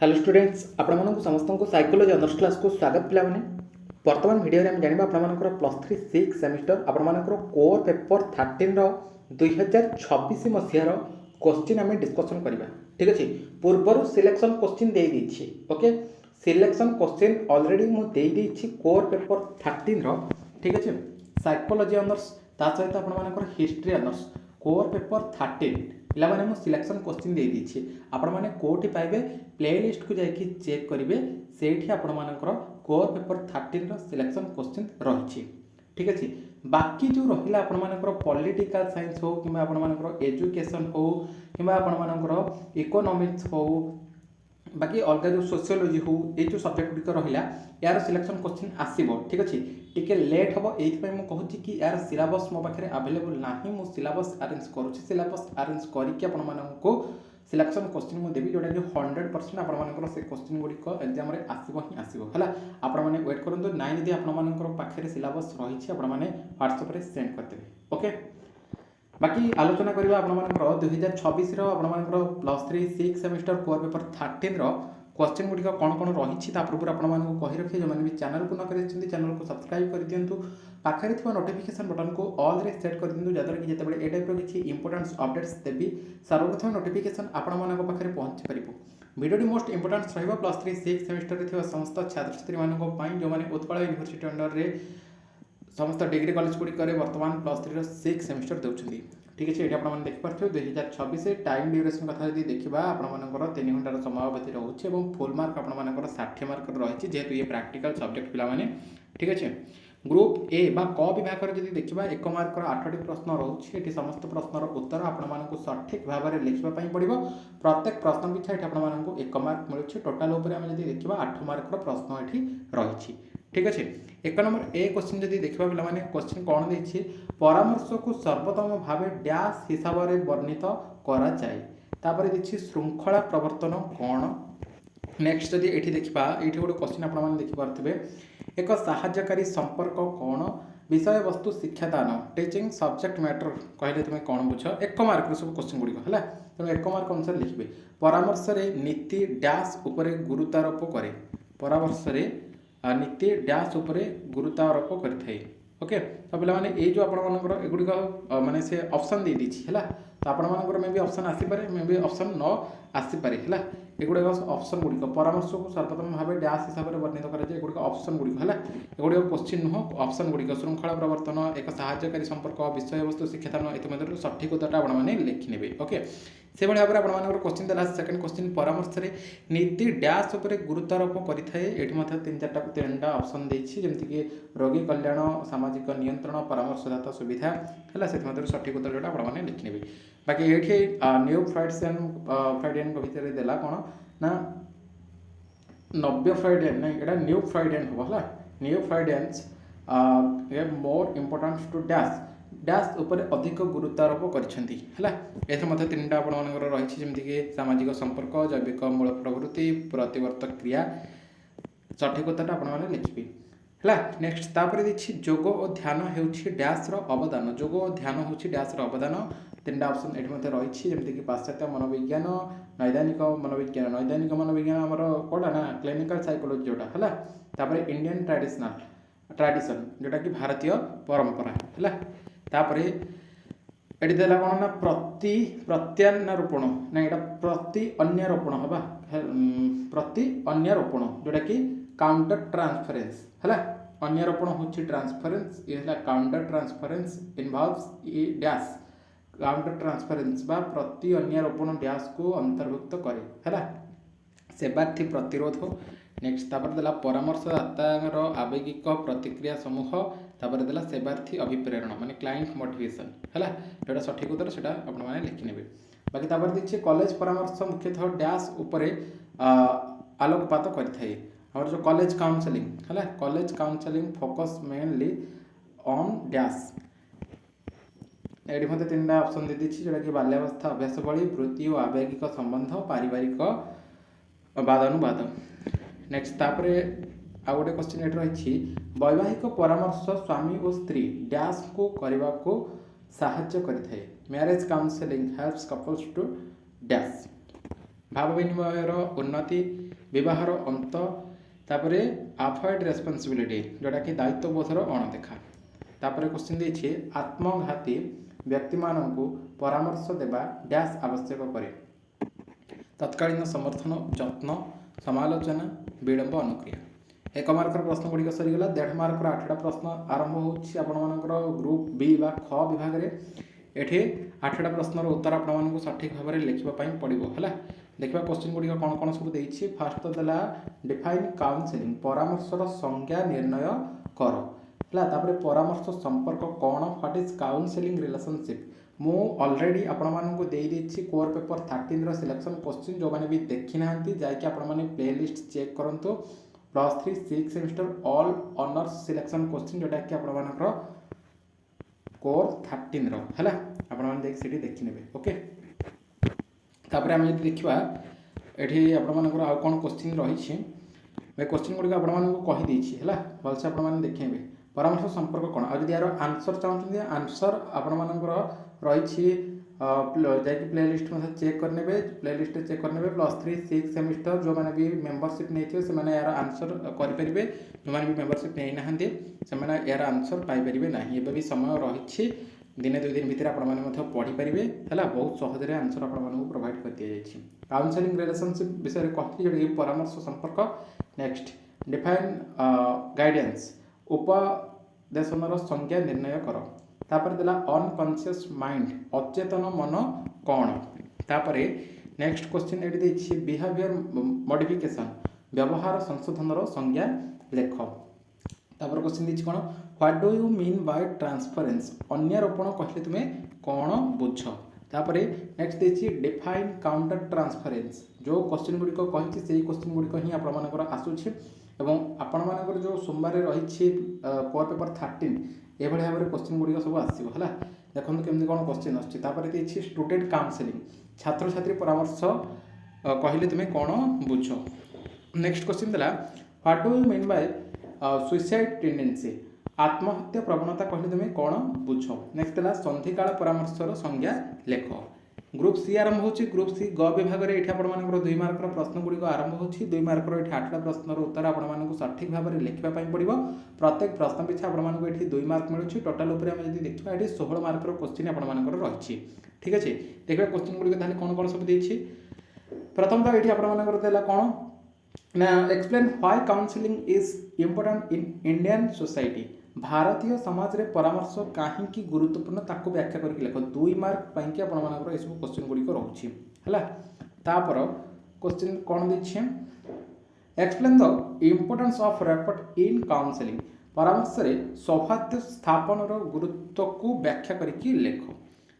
Hello students आपण समस्त को साइकोलॉजी ऑनर्स क्लास को स्वागत पिला माने वर्तमान वीडियो रे हम जानिबा आपण प्लस 3 6 सेमिस्टर आपण कोर पेपर 13 रो 2026 मसिया रो क्वेश्चन हम डिस्कशन करबा। ठीक अछि, पूर्वर सिलेक्शन क्वेश्चन दे दी ओके। सिलेक्शन क्वेश्चन ऑलरेडी मु दे दी कोर पेपर 13 रो। ठीक अछि, साइकोलॉजी ऑनर्स ता सहित आपण हिस्ट्री ऑनर्स कोर पेपर 13 पिला माने मु सिलेक्शन क्वेश्चन दे दी आपण माने कोठी पाइबे प्लेलिस्ट को जाकि चेक करेंगे से आपण कोर पेपर 13 रो सिलेक्शन क्वेश्चन रही। ठीक अच्छे, बाकी जो रहा आपर पॉलिटिकल साइंस हो कि आपर एजुकेशन हो कि आपर इकोनॉमिक्स हो बाकी अलग जो सोशियोलॉजी हो ये जो सब्जेक्ट गुड़िक रहा यार सिलेक्शन क्वेश्चन आसो। ठीक अच्छे, टिके लेट हम ये कहूँ कि यार सिलेबस मो पाखे आवेलेबल ना मु सिलेबस अरेंज करुँच सिलेबस अरेंज करके आपको सिलेक्शन क्वेश्चन मुझे देवी जोटा कि 100% आपर से क्वेश्चन गुड़िक एग्जाम आसो ही आसो है। आपने वेट करूँ ना यदि आपरे सिलेबस रही व्हाट्सएप सेंड करदे ओके। बाकी आलोचना करवा आपर 2026 plus 3 6 semester core paper 13 question गुड़िक कौन कौन रही पूर्व आपको कही रखिए जो मैंने भी चैनल को न करें चैनल को सब्सक्राइब कर दिंतु पाखे नोटिफिकेशन बटन को ऑल रे सेट कर दिंतु जहाँद्वारा कि जिते ए टाइप किसी इंपोर्टेंट अपडेट्स देवी सर्वप्रथम नोटिफिकेशन आपण पाखे पहुँची पार। वीडियो मोस्ट इंपोर्टेंट रहा प्लस 3 6 सेमिस्टर में समस्त छात्र छात्री जो मैंने उत्कल यूनिवर्सिटी अंडर रे समस्त डिग्री कॉलेज गुड़िक बर्तमान प्लस 3 6 सेमिस्टर देउछंदी। ठीक है, ये आपने देखिए 2026 टाइम ड्यूरेशन कथा यदि देखा आपर 3 घंटार समयावधि रोचे और फुल मार्क आपर 60 मार्क रही जेहेतु ये प्रैक्टिकल सब्जेक्ट पिलाने। ठीक अच्छे, ग्रुप ए बा क विभाग जब देखा 1 मार्कर 8टी प्रश्न रोचे समस्त प्रश्नर उत्तर आपको सठिक भाव में लिखापी पड़ो। प्रत्येक प्रश्न पिछा ये आपको 1 मार्क मिलूँ टोटाल आम देखा 8 मार्कर प्रश्न ये रही। ठीक अच्छे, 1 नंबर ए क्वेश्चन जब देखा पे क्वेश्चन कौन देखिए परामर्श को सर्वोत्तम भाव डैश हिसाब से वर्णित करा जाए तापर देखिए श्रृंखला प्रवर्तन कौन। नेक्स्ट जब ये देखा ये गोटे क्वेश्चन आपने देखिपे एक साहाय्यकारी संपर्क कौन विषय वस्तु शिक्षादान टीचिंग सब्जेक्ट मैटर कहले तुम्हें कौन बुझ 1 मार्क सब क्वेश्चन गुड़िक है तेनाली 1 मार्क अनुसार लिखे परामर्श नीति डैश उपरे गुरुत्वारोप करे परामर्श नीति डैश उपरे गुरुत्वारोप करें। ओके, तो पे ये जो आपर एगुड़िक मानने से ऑप्शन दे दीची है तो आपर मे भी ऑप्शन आसीपे मे भी ऑप्शन न आसीपे है एगुड़िक ऑप्शन गुड़िक परामर्श को सर्वोत्तम भाव डैश हिसाब से वर्णित कर ऑप्शन गुड़िक है एगुड़िक क्वेश्चन नुह ऑप्शन गुड़िक श्रृंखला प्रवर्तन एक साहाय्यकारी संपर्क विषय वस्तु शिक्षादान इतमध्य सठिक उत्तर आपने लिखिने। ओके, से भाई भाव में आप क्वेश्चन देला सेकंड क्वेश्चन परामर्श नीति डैश उपर गुरुत्वारोप करें ये 3-4टा ऑप्शन देती जमीक रोगी कल्याण सामाजिक नियंत्रण परामर्शदाता सुविधा है से सठिक उत्तर जोटा आपने लिखिने। बाकी ये न्यू फ्राइडियन भितर देला कौन ना नव्य फ्राइडियन नहीं यहाँ न्यू फ्राइडियन हम है new Freudians more importance to dash dash उपर अधिक गुरुत्वारोप करछंती है। 3टा आपंकर रही जमीक सामाजिक संपर्क जैविक मूल प्रवृत्ति प्रतिवर्तक क्रिया सठिक उत्तर आपने लिखिए है। नेक्स्ट तापर देखिए जोग और ध्यान हो डैश अवदान जोग और ध्यान हो डैश अवदान 3टा ऑप्शन ये रही जमीक पाश्चात्य मनोविज्ञान नैदानिक मनोविज्ञान नैदानिक मनोविज्ञान आमर कौटा ना क्लिनिकल साइकोलॉजी जोटा है तापर इंडियन ट्रेडिशन जोटा कि भारतीय परंपरा है तापर ये देला कौन ना प्रति प्रत्यारोपण ना यहाँ प्रति अन्यारोपण हवा प्रति अन्यारोपण जोटा कि काउंटर ट्रांसफरेंस है अन्यारोपण हूँ ट्रांसफरेंस ये काउंटर ट्रांसफरेंस इनवॉल्व्स ए डैश काउंटर ट्रांसफरेंस बा प्रति अन्यारोपण डैश को अंतर्भुक्त करे है सेवार्थी प्रतिरोध। नेक्स्ट तापर देला परामर्शदातार आवेगिक प्रतिक्रिया समूह तापर देला सेवार्थी अभिप्रेरण माने क्लाइंट मोटिवेशन है जोटा सठिक उत्तर से आपने लिखिने। बाकी तापर देखिए कॉलेज परामर्श मुख्यतः डैश उपरे आलोकपात करें और जो कॉलेज काउंसलिंग है college counselling focus mainly on dash ये 3टा ऑप्शन दे दी जोटा कि बाल्यावस्था अभ्यास बड़ी वृत्ति और आवेगिक संबंध पारिवारिक वादानुवाद। नेक्स्ट तापर आ गोटे क्वेश्चन ये रही वैवाहिक परामर्श स्वामी और स्त्री डैश को करने को साहाय्य करें marriage counselling helps couples to डैश भाव विनिमयर उन्नति बहर अंत तापर अफॉइड रेस्पॉन्सिबिलिटी जोटा कि दायित्वबोधर अणदेखा तापर क्वेश्चन देछि आत्मघाती व्यक्ति मानू परामर्श देवा डैश आवश्यक करे तत्कालीन समर्थन जत्न समालोचना विलंब अनुक्रिया। 1 मार्कर प्रश्न गुड़िक सरीगला 1.5 मार्कर 8टा प्रश्न आरंभ होकर ग्रुप बी बा ख विभाग में एठी 8टा प्रश्नर उत्तर आपको सठिक भाव में लिखापी पड़ो है। देखा क्वेश्चन गुड़िक कौन कौन सब देती फास्ट तो देला डिफाइन काउनसेलिंग परामर्शर संज्ञा निर्णय कर है परामर्श संपर्क कौन व्हाट इज काउनसेलिंग रिलेशनशिप मु ऑलरेडी आपको देती कोर पेपर 13 सिलेक्शन क्वेश्चन जो मैंने भी देखी ना जाकि आपने प्लेलिस्ट चेक करूँ +3 6 semester all honours selection question जोटा कि आपंकर कोर 13 है आपड़ी देखी ने ओके। तापर आम देखा ये आपर आउ कौन क्वेश्चन रही क्वेश्चन गुड़िक आपको कहीदे है भलसे आपने देखेंगे परामर्श संपर्क कौन आज यार आंसर चाहते आंसर आपर रही प्लेलिस्ट में चेक करने प्लेलिस्ट चेक करने +3 6 सेमिस्टर जो मैंने भी मेंबरशिप नहीं से मैंने यार आंसर करेंगे जो मैंने भी मेंबरशिप नहीं ना से यार आंसर पाइपर ना एवं भी समय रही दिने 2 दिन भितर आपने पढ़ी पारे है बहुत सहज आंसर आपको प्रोवाइड कर दी जाए। काउनसेलिंग रिलेशनशिप विषय कहती जोटा कि परामर्श संपर्क नेक्स्ट डिफाइन गाइडेंस उपदेशनर संज्ञा निर्णय कर तापर देला अनकॉन्शियस माइंड अचेतन मन कौन तापर नेक्स्ट क्वेश्चन ये देछि बिहेवियर मॉडिफिकेशन व्यवहार संशोधन संज्ञा लेख तापर क्वेश्चन देछि कौन what do you mean by transference अन्यारोपण कहले तुमे कौन बुझ तापर नेक्स्ट देछि डिफाइन काउंटर ट्रांसफरेंस जो क्वेश्चन गुड़िक कही से क्वेश्चन गुड़िक ही आपर आसूछि एवं आपण मानकर जो सोमवार रही कोर पेपर 13 ये भाव में क्वेश्चन गुड़िक सब आसो है देखो केमती कौन क्वेश्चन आसती स्टूडेंट काउनसेलिंग छात्र छात्री परामर्श कहले तुम्हें कौन बुझ। नेक्स्ट क्वेश्चन देला what do you mean bye suicide tendency आत्महत्या प्रवणता कहले तुम्हें कौन बुझ। नेक्स्ट देला संधिकाल परामर्शर संज्ञा लेख। ग्रुप सी आरंभ हो ग्रुप सी ग विभाग में ये आपर 2 मार्कर प्रश्न गुड़िक आरंभ हो 2 मार्कर ये 8टा प्रश्नर उत्तर आपको सठिक भाव में लिखापी पड़ो प्रत्येक प्रश्न पिछा आपको ये 2 मार्क मिलूँ टोटाल देखा ये 16 मार्कर क्वेश्चन आपर रही ठीक अच्छे। देखिए क्वेश्चन गुड़िक कौन कौन सब देती प्रथम तो ये आपर कौन ना explain why counselling is important in Indian society भारतीय समाज रे परामर्श कहीं गुरुत्वपूर्ण ताकू व्याख्या करके लिख 2 मार्क पाई आपर सब क्वेश्चन गुड़िक रोचे है। तापर क्वेश्चन कौन दीछे explain the importance of rapport in counselling परामर्श रे सौहार्द स्थापन गुरुत्व को व्याख्या करके लिख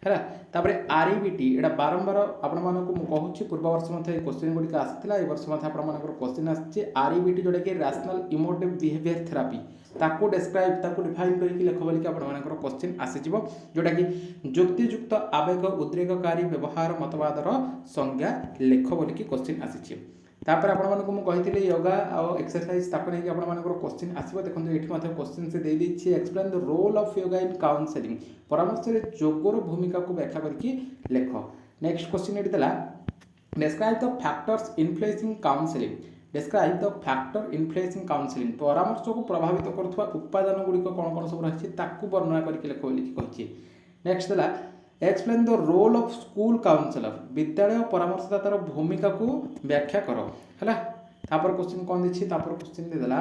है। तापर आरईबीटी एटा बारंबार आपको कहूँ पूर्व वर्ष मध्य क्वेश्चन गुड़िक आसाला ए वर्ष मध्य आपंकर क्वेश्चन आरईबीटी जोटा कि रैशनल इमोटिव बिहेवियर थेरापी ताको डिस्क्राइब ताको डिफाइन करके लिख बोलिक आपंकर क्वेश्चन आसीज जोटा कि युक्तियुक्त आवेग उद्रेककारी व्यवहार मतवादर संज्ञा लेख बोलिक क्वेश्चन आसी तापर आपको मुझे योगा और एक्सरसाइज ताको नहीं आपंकर क्वेश्चन आसो देखो ये क्वेश्चन से दे दीजिए explain the role of yoga in counselling परामर्श में योगर भूमिका को व्याख्या करके लेख। नेक्स्ट क्वेश्चन ये देला describe the factors influencing counselling describe the factor influencing counselling परामर्श को प्रभावित करुवा उपादान गुड़िक कौन कौन सब रही वर्णना करके लिख बोलिकी। नेक्स्ट देला explain the role of school counsellor विद्यालय परामर्शदातार भूमिका को व्याख्या कर है। तापर क्वेश्चन कौन दी तापर क्वेश्चन देदेला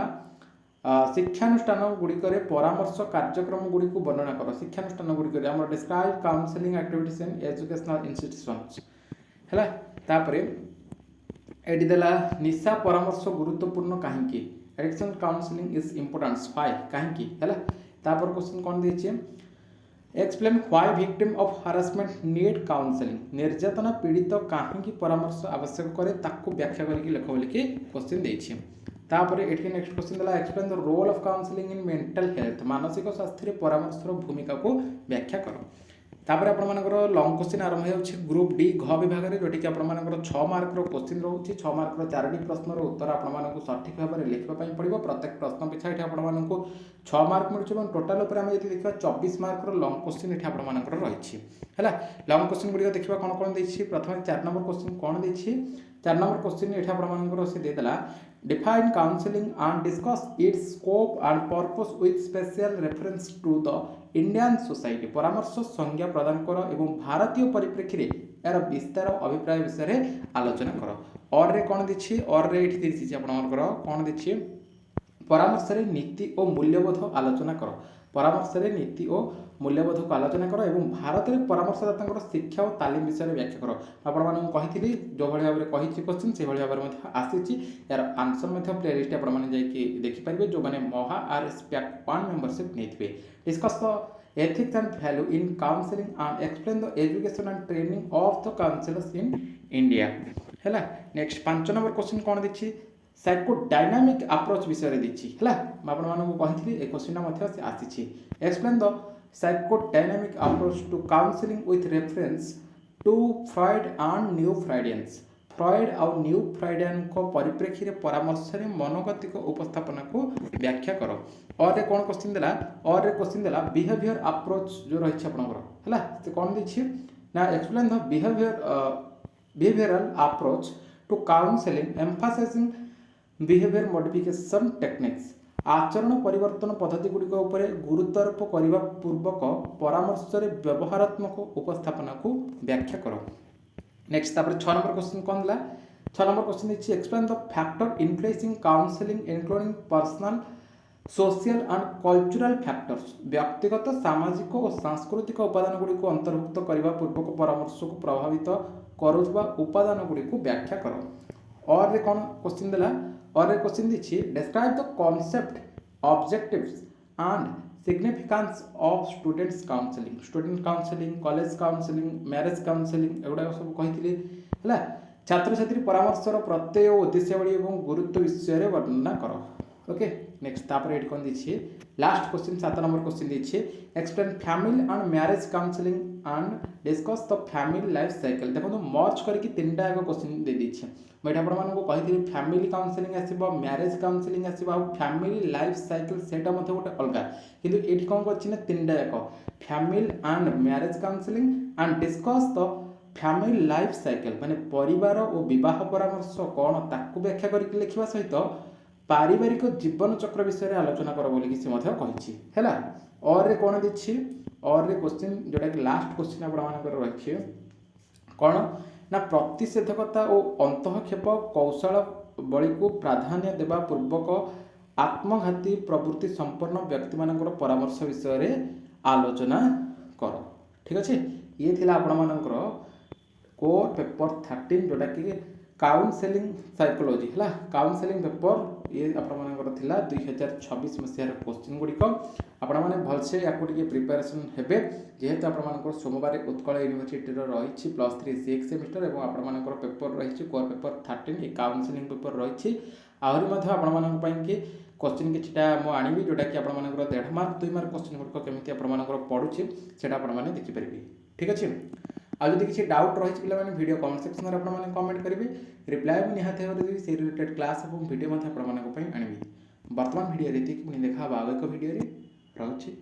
शिक्षानुष्ठान गुड़िक परामर्श कार्यक्रम गुड़ी को वर्णना कर शिक्षानुष्ठान गुड़िक describe counselling activities in educational institutions है। तापर एटी देला निशा परामर्श गुरुत्वपूर्ण कहीं addiction counselling is importance why कहीं है। तापर क्वेश्चन कौन दी explain why victim of harassment need counselling निर्यातना पीड़ित कहीं परामर्श आवश्यक करे ताकू व्याख्या करके लिख बोलिकी क्वेश्चन देछि। तापर एठी नेक्स्ट क्वेश्चन देला explain the role of counselling in mental health मानसिक स्वास्थ्य परामर्शर भूमिका को व्याख्या कर। तापर आपंकर लंग क्वेश्चन आरंभ हो ग्रुप डी घ विभाग में जोटि आपर 6 मार्कर क्वेश्चन रोचे 6 मार्कर 4टी प्रश्नर उत्तर आपको सठिक भाव में लिखापी पड़ो प्रत्येक प्रश्न पिछा ये आपको 6 मार्क मिलूँ टोटाल देखा 24 मार्कर लंग क्वेश्चन ये आपंकर रही है। लंग क्वेश्चन गुड़िक देखा कौन कौन देखिए प्रथम 4 नंबर क्वेश्चन कौन देखिए 4 नंबर क्वेश्चन ये आपंकर से देदेला define counselling and discuss its scope and purpose with special reference to the Indian society परामर्श संज्ञा प्रदान कर एवं भारतीय परिप्रेक्षी में यार विस्तार अभिप्राय विषय में आलोचना कर और रे कौन दीछी और रे ये दीची आपंकर कौन दीछी परामर्श नीति और मूल्यबोध आलोचना कर परामर्श नीति और मूल्यबोध को आलोचना कर एवं भारत में परामर्शदाता शिक्षा और तालीम विषय में व्याख्या कर आपड़ी जो भाव में कही क्वेश्चन से भाव में आसी यार आंसर प्लेलिस्ट आपने देखिपारे जो मैंने महा आर एस पैक 1 मेंबरशिप नहीं discuss the ethics and value in counseling and explain the education and training of the counselors in India हैला नेक्स्ट 5 नंबर क्वेश्चन कौन देखिए साइकोडायनामिक अप्रोच विषय रे देखिए हैला मैं आपण मानक कहिथि ए क्वेश्चन मध्ये से आसीछि explain the psychodynamic approach to counselling with reference to Freud and new Freudians Freud और न्यू फ्राइडियन को परिप्रेक्षी रे परामर्श रे मनोगतिक उपस्थापना को व्याख्या करो और रे कौन क्वेश्चन देला और रे क्वेश्चन देला बिहेवियर अप्रोच जो रही आपनकर हैला से कौन दिछि ना explain the behavioural approach to counselling emphasising behaviour modification techniques आचरण परिवर्तन पद्धति गुड़िक उपर गुरुत्वारोप करने पूर्वक परामर्श रे व्यवहारात्मक उपस्थापना को व्याख्या करो नेक्स्ट 6 नंबर क्वेश्चन कौन दिला 6 नंबर क्वेश्चन दिछि explain the factor influencing counselling including personal social and cultural factors व्यक्तिगत सामाजिक और सांस्कृतिक उपादान गुड़िक अंतर्भुक्त करने पूर्वक परामर्श को प्रभावित करुवा उपादान गुड़िक व्याख्या करो और रे कौन क्वेश्चन दिला और रे क्वेश्चन दिछि describe the concept objectives and significance of students counselling college counselling marriage counselling एगुड़ा सब कही छात्र छात्री परामर्शर प्रत्यय और उद्देश्यावली और गुरुत्व विषय में वर्णना करो ओके नेक्स्ट तापर एट कौन दीजिए लास्ट क्वेश्चन 7 नंबर क्वेश्चन दीजिए explain family and marriage counselling and discuss the family life cycle देखो मर्ज करके 3टा एक क्वेश्चन दे दीजिए मैं ये आपको कही फैमिली काउंसलिंग आसो मैरिज काउंसलिंग आसो फैमिली लाइफ साइकिल सेटा गोटे अलग किंतु ये कौन कर 3टा एक family and marriage counselling and discuss the family life cycle माने परिवार और विवाह परामर्श कौन ताकू व्याख्या करके लिखा सहित पारिवारिक जीवन चक्र विषय में आलोचना कर बोली से कही है और रे कौन दीछि और रे क्वेश्चन जोटा कि लास्ट क्वेश्चन आपंकर रही कौन ना प्रतिषेधकता और अंतःक्षेप कौशल बड़ी को प्राधान्य देवा पूर्वक आत्मघाती प्रवृत्ति संपन्न व्यक्ति मानकर परामर्श विषय में आलोचना कर ठीक अच्छे ये थिला आपणमानकर कोर पेपर 13 जोटा कि काउंसलिंग साइकोलॉजी है काउंसलिंग पेपर ये आपंकर 2026 मसीहार क्वेश्चन गुड़िक आपने भलसे या प्रिपेरेसन हेबे जेहेतु आपंकर सोमवार उत्कल यूनिवर्सिटी रही +3 6 सेमिस्टर और आपंकर पेपर रही कोर पेपर 13 ये काउंसलिंग पेपर रही आहरी आपण क्वेश्चन किटा मुझे आनी जोटा कि आपंकर 1.5 मार्क 2 मार्क क्वेश्चन गुड़िक केमी आपंकर पढ़ुचे से आपने देखिपारे ठीक अच्छे आज किसी डाउट रही है वीडियो कमेंट सेक्शन में आपने कमेंट करेंगे रिप्लाई भी निहाती भाव से रिलेटेड क्लास और वीडियो आनी बर्तमान वीडियो ये देखा आगे एक वीडियो रही